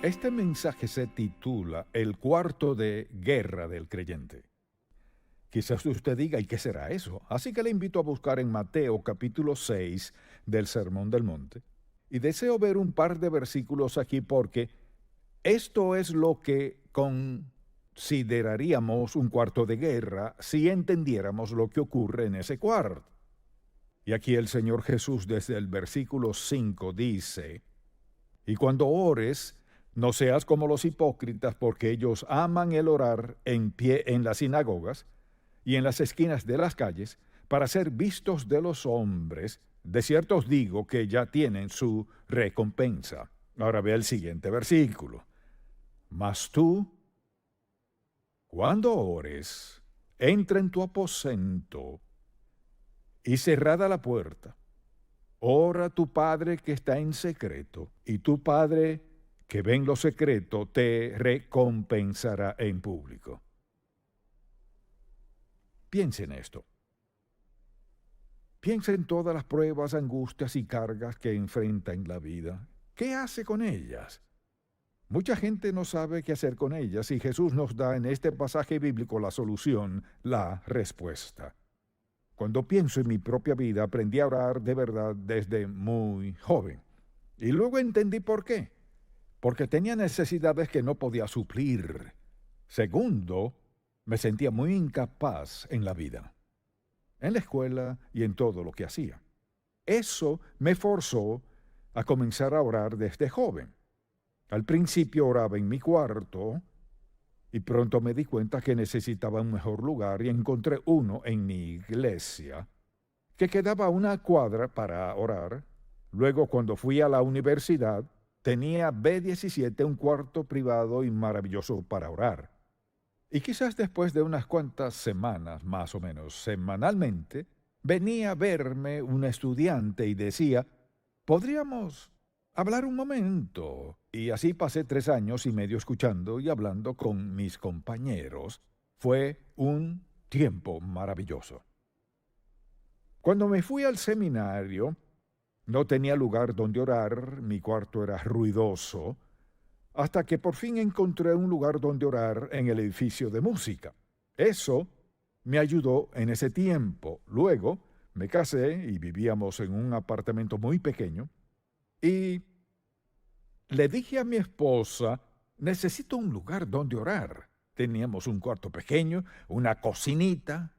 Este mensaje se titula El cuarto de guerra del creyente. Quizás usted diga, ¿y qué será eso? Así que le invito a buscar en Mateo capítulo 6 del Sermón del Monte. Y deseo ver un par de versículos aquí porque esto es lo que consideraríamos un cuarto de guerra si entendiéramos lo que ocurre en ese cuarto. Y aquí el Señor Jesús desde el versículo 5 dice, y cuando ores, no seas como los hipócritas, porque ellos aman el orar en pie en las sinagogas y en las esquinas de las calles, para ser vistos de los hombres. De cierto os digo que ya tienen su recompensa. Ahora ve el siguiente versículo. Mas tú, cuando ores, entra en tu aposento y cerrada la puerta, ora a tu Padre que está en secreto, y tu Padre que ve en lo secreto te recompensará en público. Piensa en esto. Piensa en todas las pruebas, angustias y cargas que enfrenta en la vida. ¿Qué hace con ellas? Mucha gente no sabe qué hacer con ellas y Jesús nos da en este pasaje bíblico la solución, la respuesta. Cuando pienso en mi propia vida, aprendí a orar de verdad desde muy joven. Y luego entendí por qué. Porque tenía necesidades que no podía suplir. Segundo, me sentía muy incapaz en la vida, en la escuela y en todo lo que hacía. Eso me forzó a comenzar a orar desde joven. Al principio oraba en mi cuarto y pronto me di cuenta que necesitaba un mejor lugar y encontré uno en mi iglesia, que quedaba a una cuadra para orar. Luego, cuando fui a la universidad, tenía B17, un cuarto privado y maravilloso para orar. Y quizás después de unas cuantas semanas, más o menos semanalmente, venía a verme un estudiante y decía, ¿podríamos hablar un momento? Y así pasé 3 años y medio escuchando y hablando con mis compañeros. Fue un tiempo maravilloso. Cuando me fui al seminario, no tenía lugar donde orar, mi cuarto era ruidoso, hasta que por fin encontré un lugar donde orar en el edificio de música. Eso me ayudó en ese tiempo. Luego me casé y vivíamos en un apartamento muy pequeño y le dije a mi esposa, necesito un lugar donde orar. Teníamos un cuarto pequeño, una cocinita,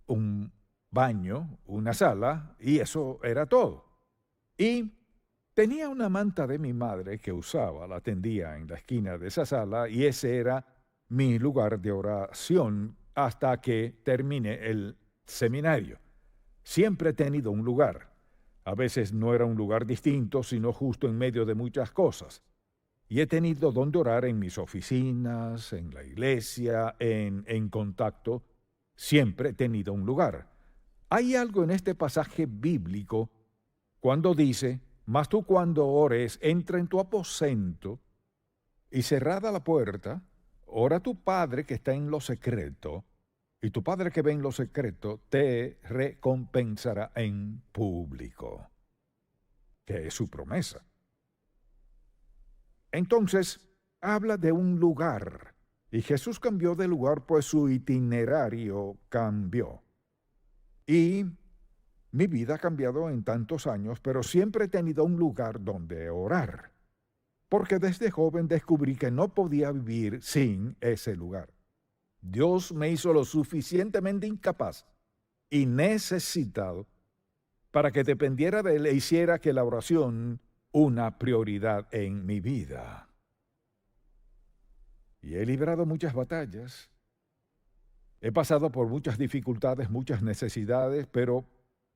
un baño, una sala, y eso era todo. Y tenía una manta de mi madre que usaba, la tendía en la esquina de esa sala, y ese era mi lugar de oración hasta que terminé el seminario. Siempre he tenido un lugar. A veces no era un lugar distinto, sino justo en medio de muchas cosas. Y he tenido donde orar en mis oficinas, en la iglesia, en contacto. Siempre he tenido un lugar. Hay algo en este pasaje bíblico cuando dice, mas tú cuando ores, entra en tu aposento y cerrada la puerta, ora a tu Padre que está en lo secreto, y tu Padre que ve en lo secreto te recompensará en público, que es su promesa. Entonces, habla de un lugar, y Jesús cambió de lugar, pues su itinerario cambió. Y mi vida ha cambiado en tantos años, pero siempre he tenido un lugar donde orar, porque desde joven descubrí que no podía vivir sin ese lugar. Dios me hizo lo suficientemente incapaz y necesitado para que dependiera de Él e hiciera que la oración una prioridad en mi vida. Y he librado muchas batallas, he pasado por muchas dificultades, muchas necesidades, pero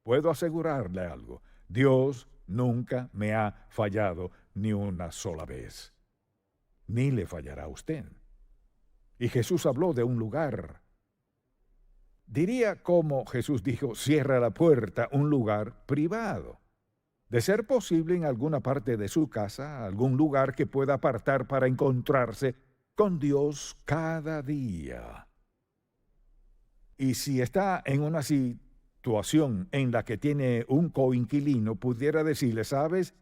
puedo asegurarle algo, Dios nunca me ha fallado ni una sola vez, ni le fallará a usted. Y Jesús habló de un lugar. Diría como Jesús dijo, cierra la puerta, un lugar privado. De ser posible en alguna parte de su casa, algún lugar que pueda apartar para encontrarse con Dios cada día. Y si está en una situación en la que tiene un coinquilino, pudiera decirle, ¿sabes?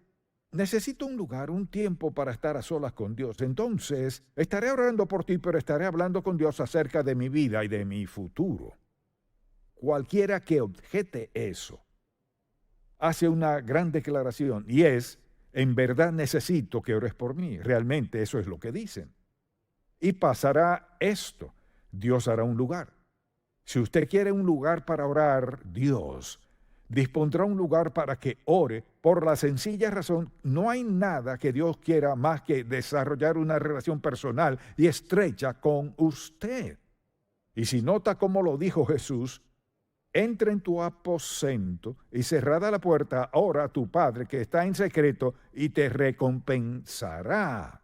necesito un lugar, un tiempo para estar a solas con Dios. Entonces, estaré orando por ti, pero estaré hablando con Dios acerca de mi vida y de mi futuro. Cualquiera que objete eso, hace una gran declaración y es, en verdad necesito que ores por mí. Realmente eso es lo que dicen. Y pasará esto. Dios hará un lugar. Si usted quiere un lugar para orar, Dios dispondrá un lugar para que ore por la sencilla razón, no hay nada que Dios quiera más que desarrollar una relación personal y estrecha con usted. Y si nota cómo lo dijo Jesús, entra en tu aposento y cerrada la puerta, ora a tu Padre que está en secreto y te recompensará.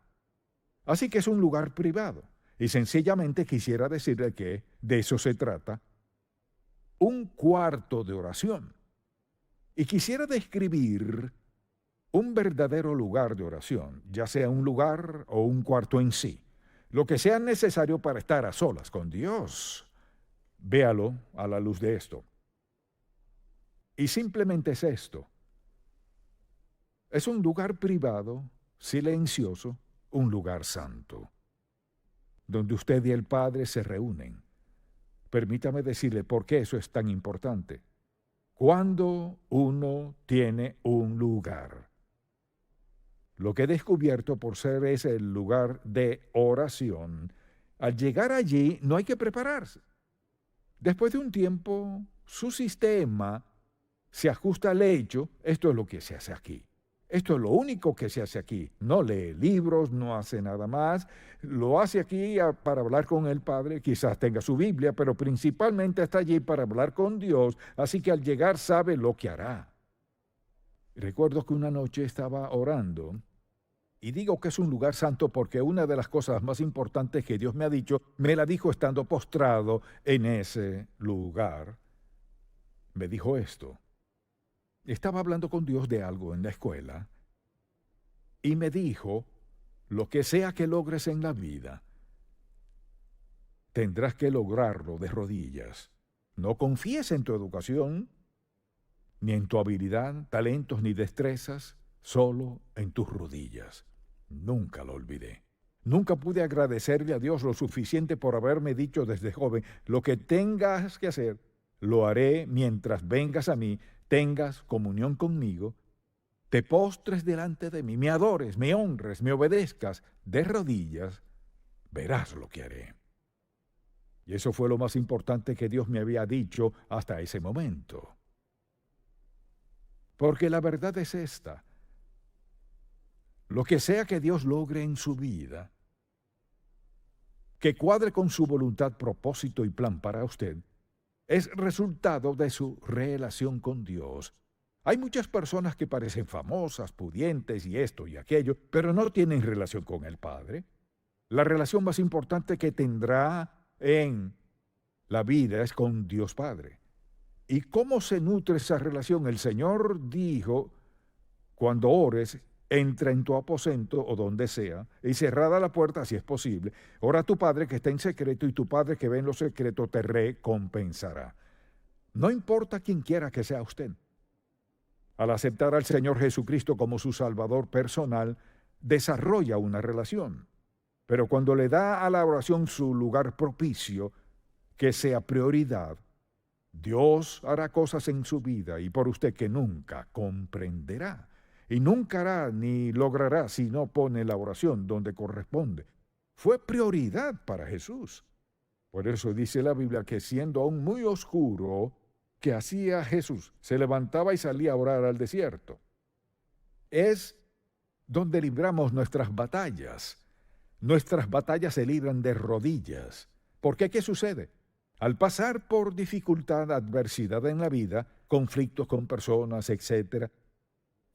Así que es un lugar privado. Y sencillamente quisiera decirle que de eso se trata. Un cuarto de oración. Y quisiera describir un verdadero lugar de oración, ya sea un lugar o un cuarto en sí, lo que sea necesario para estar a solas con Dios. Véalo a la luz de esto. Y simplemente es esto. Es un lugar privado, silencioso, un lugar santo, donde usted y el Padre se reúnen. Permítame decirle por qué eso es tan importante. Cuando uno tiene un lugar, lo que he descubierto por ser ese el lugar de oración, al llegar allí no hay que prepararse. Después de un tiempo, su sistema se ajusta al hecho, esto es lo que se hace aquí. Esto es lo único que se hace aquí. No lee libros, no hace nada más. Lo hace aquí para hablar con el Padre. Quizás tenga su Biblia, pero principalmente está allí para hablar con Dios. Así que al llegar sabe lo que hará. Recuerdo que una noche estaba orando. Y digo que es un lugar santo porque una de las cosas más importantes que Dios me ha dicho, me la dijo estando postrado en ese lugar. Me dijo esto. Estaba hablando con Dios de algo en la escuela y me dijo, lo que sea que logres en la vida, tendrás que lograrlo de rodillas. No confíes en tu educación, ni en tu habilidad, talentos ni destrezas, solo en tus rodillas. Nunca lo olvidé. Nunca pude agradecerle a Dios lo suficiente por haberme dicho desde joven, lo que tengas que hacer, lo haré mientras vengas a mí, tengas comunión conmigo, te postres delante de mí, me adores, me honres, me obedezcas de rodillas, verás lo que haré. Y eso fue lo más importante que Dios me había dicho hasta ese momento. Porque la verdad es esta. Lo que sea que Dios logre en su vida, que cuadre con su voluntad, propósito y plan para usted, es resultado de su relación con Dios. Hay muchas personas que parecen famosas, pudientes y esto y aquello, pero no tienen relación con el Padre. La relación más importante que tendrá en la vida es con Dios Padre. ¿Y cómo se nutre esa relación? El Señor dijo, cuando ores, entra en tu aposento o donde sea, y cerrada la puerta si es posible, ora a tu Padre que está en secreto y tu Padre que ve en lo secreto te recompensará. No importa quién quiera que sea usted. Al aceptar al Señor Jesucristo como su Salvador personal, desarrolla una relación. Pero cuando le da a la oración su lugar propicio, que sea prioridad, Dios hará cosas en su vida y por usted que nunca comprenderá. Y nunca hará ni logrará si no pone la oración donde corresponde. Fue prioridad para Jesús. Por eso dice la Biblia que siendo aún muy oscuro, ¿qué hacía Jesús? Se levantaba y salía a orar al desierto. Es donde libramos nuestras batallas. Nuestras batallas se libran de rodillas. ¿Por qué? ¿Qué sucede? Al pasar por dificultad, adversidad en la vida, conflictos con personas, etc.,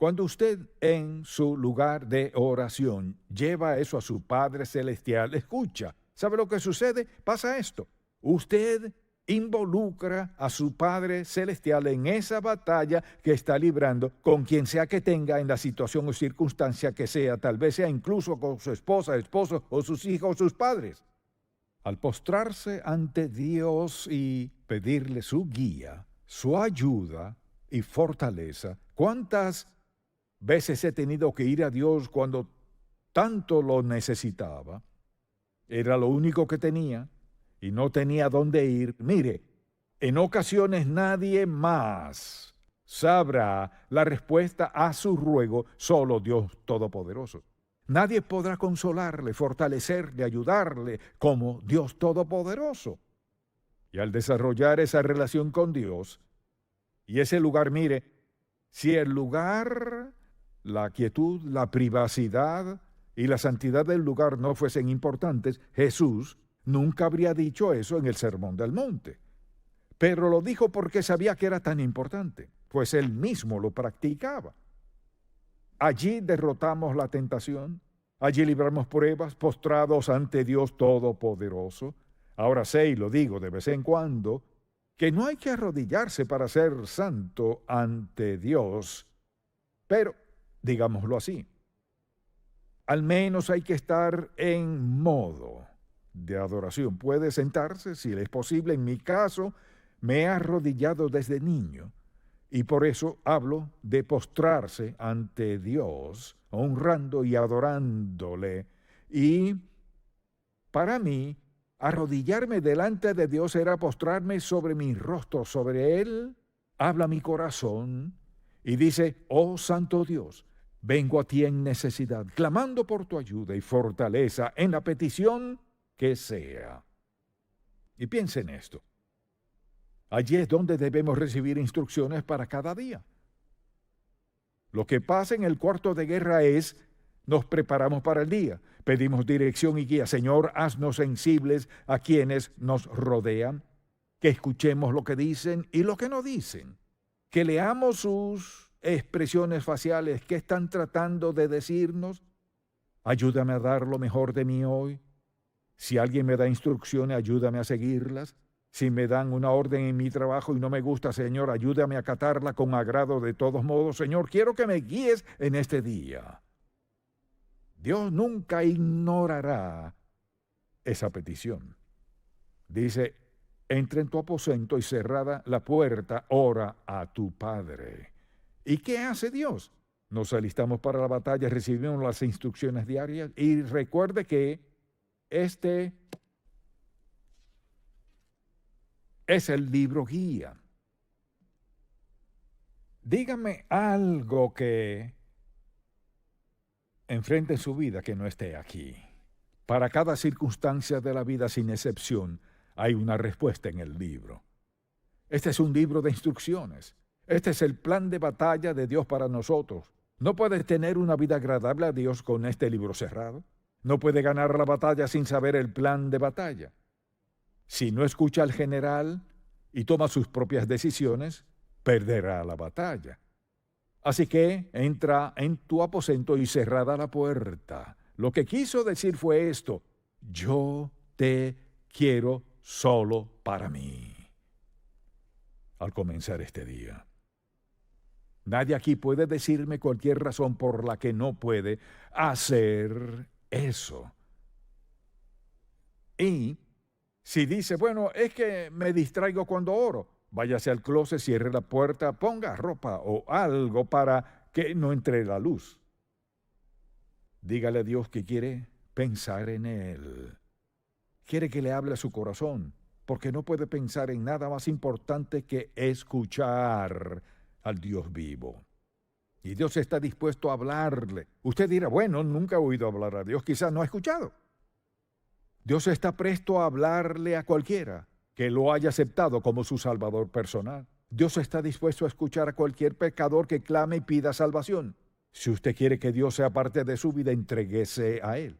cuando usted en su lugar de oración lleva eso a su Padre Celestial, escucha, ¿sabe lo que sucede? Pasa esto. Usted involucra a su Padre Celestial en esa batalla que está librando con quien sea que tenga en la situación o circunstancia que sea, tal vez sea incluso con su esposa, esposo o sus hijos o sus padres. Al postrarse ante Dios y pedirle su guía, su ayuda y fortaleza, ¿cuántas veces he tenido que ir a Dios cuando tanto lo necesitaba. Era lo único que tenía y no tenía dónde ir. Mire, en ocasiones nadie más sabrá la respuesta a su ruego, solo Dios Todopoderoso. Nadie podrá consolarle, fortalecerle, ayudarle como Dios Todopoderoso. Y al desarrollar esa relación con Dios, y ese lugar, mire, si el lugar, la quietud, la privacidad y la santidad del lugar no fuesen importantes, Jesús nunca habría dicho eso en el Sermón del Monte. Pero lo dijo porque sabía que era tan importante, pues él mismo lo practicaba. Allí derrotamos la tentación, allí libramos pruebas, postrados ante Dios Todopoderoso. Ahora sé, y lo digo de vez en cuando, que no hay que arrodillarse para ser santo ante Dios, pero digámoslo así, al menos hay que estar en modo de adoración. Puede sentarse, si le es posible. En mi caso, me he arrodillado desde niño, y por eso hablo de postrarse ante Dios, honrando y adorándole. Y para mí, arrodillarme delante de Dios era postrarme sobre mi rostro, sobre Él. Habla mi corazón y dice: oh Santo Dios, vengo a ti en necesidad, clamando por tu ayuda y fortaleza en la petición que sea. Y piensa en esto. Allí es donde debemos recibir instrucciones para cada día. Lo que pasa en el cuarto de guerra es: nos preparamos para el día, pedimos dirección y guía. Señor, haznos sensibles a quienes nos rodean, que escuchemos lo que dicen y lo que no dicen, que leamos sus expresiones faciales, qué están tratando de decirnos. Ayúdame a dar lo mejor de mí hoy. Si alguien me da instrucciones, ayúdame a seguirlas. Si me dan una orden en mi trabajo y no me gusta, Señor, ayúdame a acatarla con agrado de todos modos. Señor, quiero que me guíes en este día. Dios nunca ignorará esa petición. Dice: entra en tu aposento y cerrada la puerta, ora a tu Padre. ¿Y qué hace Dios? Nos alistamos para la batalla, recibimos las instrucciones diarias y recuerde que este es el libro guía. Dígame algo que enfrente en su vida que no esté aquí. Para cada circunstancia de la vida, sin excepción, hay una respuesta en el libro. Este es un libro de instrucciones. Este es el plan de batalla de Dios para nosotros. No puedes tener una vida agradable a Dios con este libro cerrado. No puede ganar la batalla sin saber el plan de batalla. Si no escucha al general y toma sus propias decisiones, perderá la batalla. Así que entra en tu aposento y cerrada la puerta. Lo que quiso decir fue esto: yo te quiero solo para mí. Al comenzar este día, nadie aquí puede decirme cualquier razón por la que no puede hacer eso. Y si dice: bueno, es que me distraigo cuando oro, váyase al closet, cierre la puerta, ponga ropa o algo para que no entre la luz. Dígale a Dios que quiere pensar en Él. Quiere que le hable a su corazón, porque no puede pensar en nada más importante que escuchar al Dios vivo. Y Dios está dispuesto a hablarle. Usted dirá: bueno, nunca he oído hablar a Dios, quizás no ha escuchado. Dios está presto a hablarle a cualquiera que lo haya aceptado como su Salvador personal. Dios está dispuesto a escuchar a cualquier pecador que clame y pida salvación. Si usted quiere que Dios sea parte de su vida, entréguese a Él.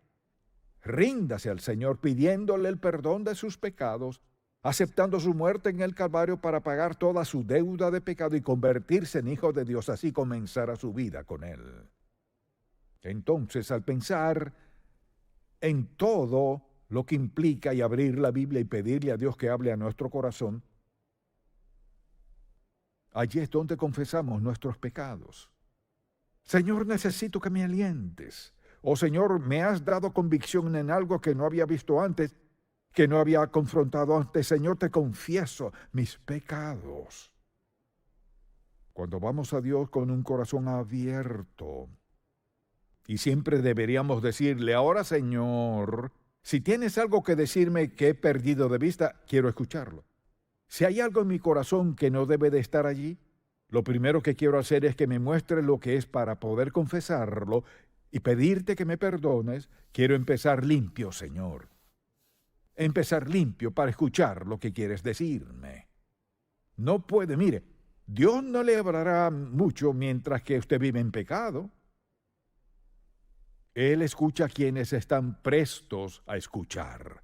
Ríndase al Señor pidiéndole el perdón de sus pecados, aceptando su muerte en el Calvario para pagar toda su deuda de pecado y convertirse en hijo de Dios, así comenzará su vida con Él. Entonces, al pensar en todo lo que implica y abrir la Biblia y pedirle a Dios que hable a nuestro corazón, allí es donde confesamos nuestros pecados. Señor, necesito que me alientes. Oh Señor, me has dado convicción en algo que no había visto antes, que no había confrontado antes. Señor, te confieso mis pecados. Cuando vamos a Dios con un corazón abierto, y siempre deberíamos decirle, ahora Señor, si tienes algo que decirme que he perdido de vista, quiero escucharlo. Si hay algo en mi corazón que no debe de estar allí, lo primero que quiero hacer es que me muestres lo que es para poder confesarlo y pedirte que me perdones. Quiero empezar limpio, Señor. Empezar limpio para escuchar lo que quieres decirme. No puede, mire, Dios no le hablará mucho mientras que usted vive en pecado. Él escucha a quienes están prestos a escuchar.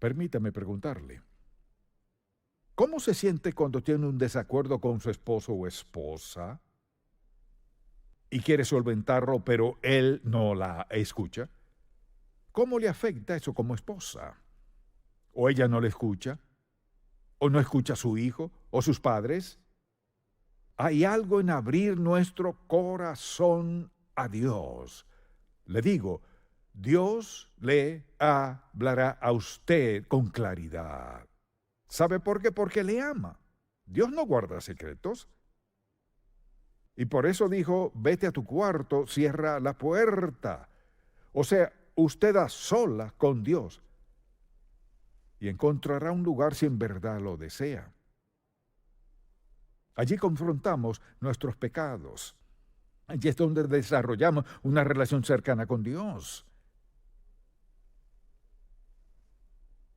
Permítame preguntarle, ¿cómo se siente cuando tiene un desacuerdo con su esposo o esposa y quiere solventarlo, pero él no la escucha? ¿Cómo le afecta eso como esposa? ¿O ella no le escucha? ¿O no escucha a su hijo o sus padres? Hay algo en abrir nuestro corazón a Dios. Le digo, Dios le hablará a usted con claridad. ¿Sabe por qué? Porque le ama. Dios no guarda secretos. Y por eso dijo, vete a tu cuarto, cierra la puerta. O sea, usted a solas con Dios. Y encontrará un lugar si en verdad lo desea. Allí confrontamos nuestros pecados. Allí es donde desarrollamos una relación cercana con Dios.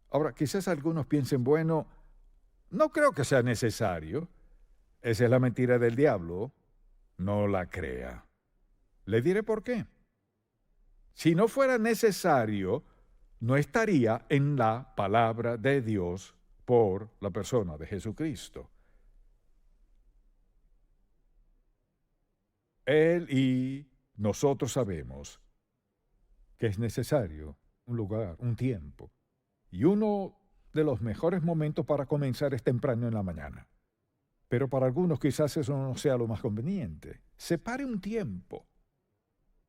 Ahora, quizás algunos piensen, bueno, no creo que sea necesario. Esa es la mentira del diablo. No la crea. Le diré por qué. Si no fuera necesario, no estaría en la palabra de Dios por la persona de Jesucristo. Él y nosotros sabemos que es necesario un lugar, un tiempo. Y uno de los mejores momentos para comenzar es temprano en la mañana. Pero para algunos quizás eso no sea lo más conveniente. Separe un tiempo,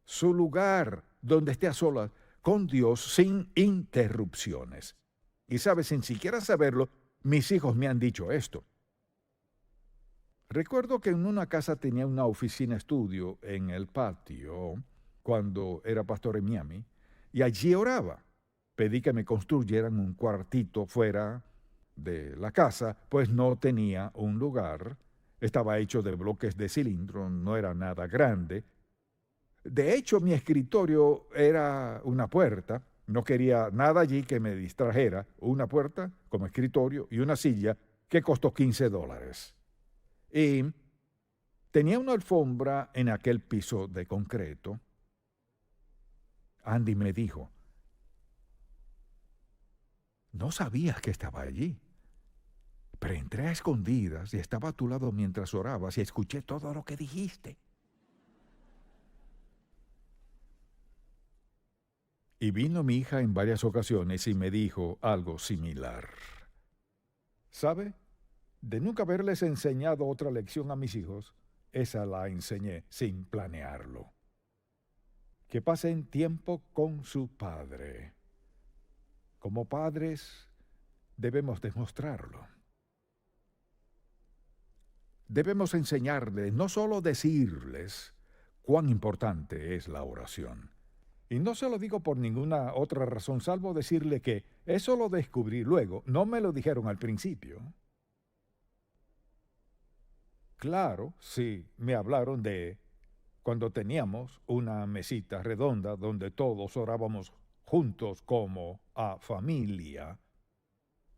su lugar donde esté a solas con Dios sin interrupciones. Y sabe, sin siquiera saberlo, mis hijos me han dicho esto. Recuerdo que en una casa tenía una oficina estudio en el patio cuando era pastor en Miami y allí oraba. Pedí que me construyeran un cuartito fuera de la casa, pues no tenía un lugar. Estaba hecho de bloques de cilindro, no era nada grande. De hecho, mi escritorio era una puerta. No quería nada allí que me distrajera. Una puerta como escritorio y una silla que costó $15. Y tenía una alfombra en aquel piso de concreto. Andy me dijo, no sabías que estaba allí, pero entré a escondidas y estaba a tu lado mientras orabas y escuché todo lo que dijiste. Y vino mi hija en varias ocasiones y me dijo algo similar. ¿Sabe? De nunca haberles enseñado otra lección a mis hijos, esa la enseñé sin planearlo. Que pasen tiempo con su padre. Como padres, debemos demostrarlo. Debemos enseñarles, no solo decirles, cuán importante es la oración. Y no se lo digo por ninguna otra razón, salvo decirle que eso lo descubrí luego, no me lo dijeron al principio. Claro, sí, me hablaron de cuando teníamos una mesita redonda donde todos orábamos juntos como a familia.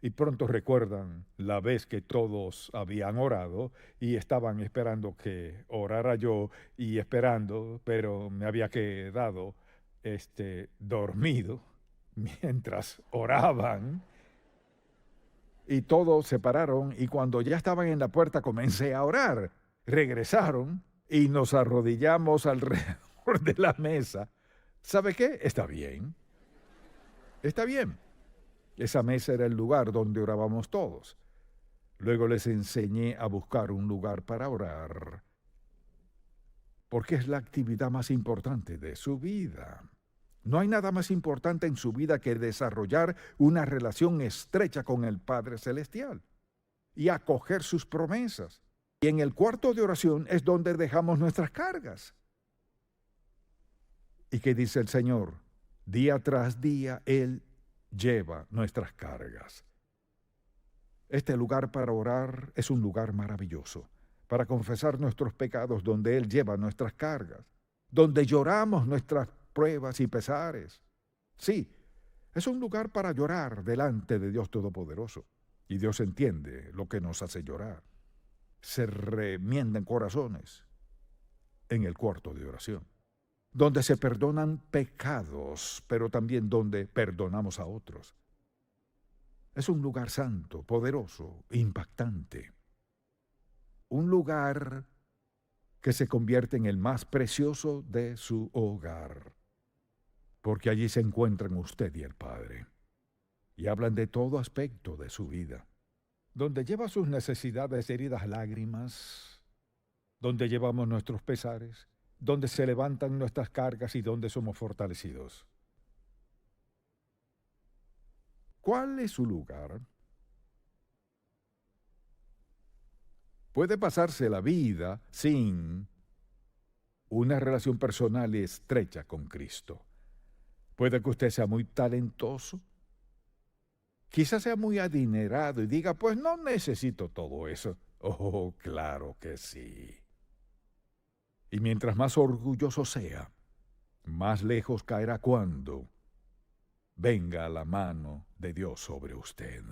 Y pronto recuerdan la vez que todos habían orado y estaban esperando que orara yo y esperando, pero me había quedado dormido mientras oraban. Y todos se pararon y cuando ya estaban en la puerta comencé a orar. Regresaron y nos arrodillamos alrededor de la mesa. ¿Sabe qué? Está bien. Está bien. Esa mesa era el lugar donde orábamos todos. Luego les enseñé a buscar un lugar para orar, porque es la actividad más importante de su vida. No hay nada más importante en su vida que desarrollar una relación estrecha con el Padre Celestial. y acoger sus promesas. Y en el cuarto de oración es donde dejamos nuestras cargas. ¿Y qué dice el Señor? Día tras día Él lleva nuestras cargas. Este lugar para orar es un lugar maravilloso, para confesar nuestros pecados, donde Él lleva nuestras cargas, donde lloramos nuestras pruebas y pesares. Sí, es un lugar para llorar delante de Dios Todopoderoso. Y Dios entiende lo que nos hace llorar. Se remiendan corazones en el cuarto de oración, donde se perdonan pecados, pero también donde perdonamos a otros. Es un lugar santo, poderoso, impactante. Un lugar que se convierte en el más precioso de su hogar, porque allí se encuentran usted y el Padre, y hablan de todo aspecto de su vida, donde lleva sus necesidades, heridas, lágrimas, donde llevamos nuestros pesares, donde se levantan nuestras cargas y donde somos fortalecidos. ¿Cuál es su lugar? Puede pasarse la vida sin una relación personal y estrecha con Cristo. Puede que usted sea muy talentoso, quizás sea muy adinerado y diga, pues no necesito todo eso. Oh, claro que sí. Y mientras más orgulloso sea, más lejos caerá cuando venga la mano de Dios sobre usted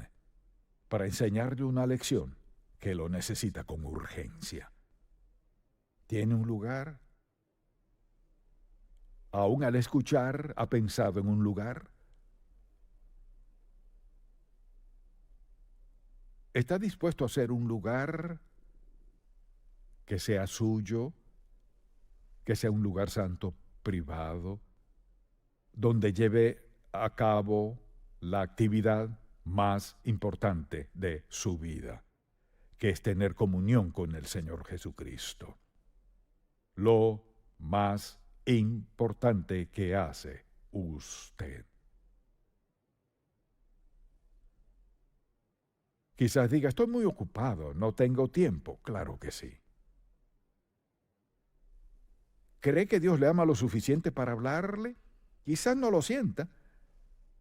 para enseñarle una lección que lo necesita con urgencia. ¿Tiene un lugar? ¿Aún al escuchar ha pensado en un lugar? ¿Está dispuesto a ser un lugar que sea suyo, que sea un lugar santo privado, donde lleve a cabo la actividad más importante de su vida, que es tener comunión con el Señor Jesucristo? Lo más importante que hace usted. Quizás diga, estoy muy ocupado, no tengo tiempo. Claro que sí. ¿Cree que Dios le ama lo suficiente para hablarle? Quizás no lo sienta,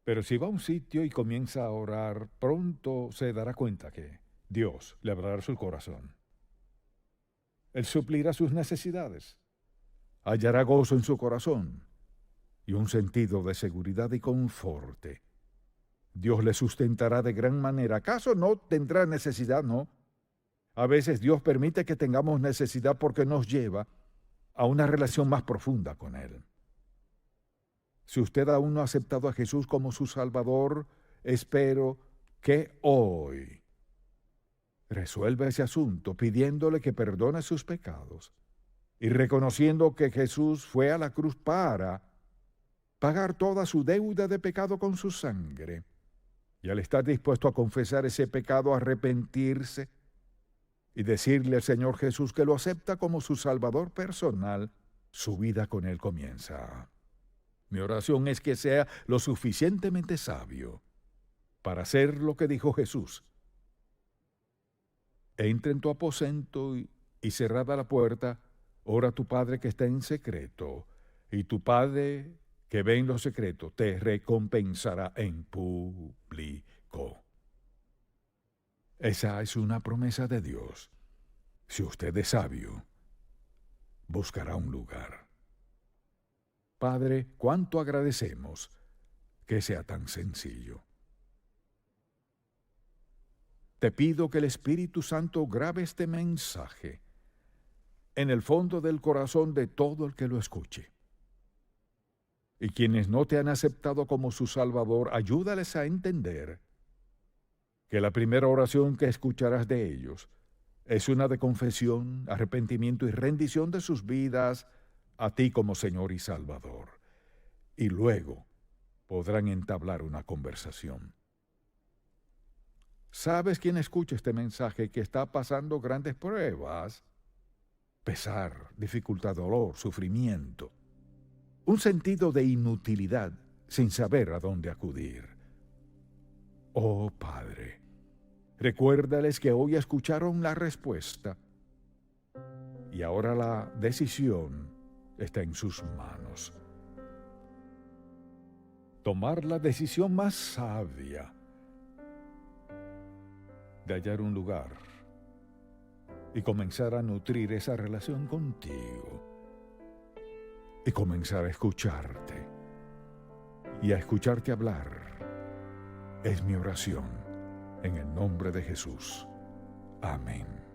pero si va a un sitio y comienza a orar, pronto se dará cuenta que Dios le hablará su corazón. Él suplirá sus necesidades, hallará gozo en su corazón y un sentido de seguridad y confort. Dios le sustentará de gran manera. ¿Acaso no tendrá necesidad? No. A veces Dios permite que tengamos necesidad porque nos lleva a una relación más profunda con Él. Si usted aún no ha aceptado a Jesús como su Salvador, espero que hoy resuelva ese asunto pidiéndole que perdone sus pecados y reconociendo que Jesús fue a la cruz para pagar toda su deuda de pecado con su sangre. Y al estar dispuesto a confesar ese pecado, arrepentirse y decirle al Señor Jesús que lo acepta como su Salvador personal, su vida con Él comienza. Mi oración es que sea lo suficientemente sabio para hacer lo que dijo Jesús. Entra en tu aposento y cerrada la puerta, ora a tu Padre que está en secreto, y tu Padre que ve en lo secreto te recompensará en público. Esa es una promesa de Dios. Si usted es sabio, buscará un lugar. Padre, cuánto agradecemos que sea tan sencillo. Te pido que el Espíritu Santo grabe este mensaje en el fondo del corazón de todo el que lo escuche. Y quienes no te han aceptado como su Salvador, ayúdales a entender que la primera oración que escucharás de ellos es una de confesión, arrepentimiento y rendición de sus vidas a ti como Señor y Salvador. Y luego podrán entablar una conversación. ¿Sabes quién escucha este mensaje que está pasando grandes pruebas? Pesar, dificultad, dolor, sufrimiento. Un sentido de inutilidad sin saber a dónde acudir. Oh Padre, Recuérdales que hoy escucharon la respuesta y ahora la decisión está en sus manos. Tomar la decisión más sabia de hallar un lugar y comenzar a nutrir esa relación contigo y comenzar a escucharte y a escucharte hablar es mi oración en el nombre de Jesús. Amén.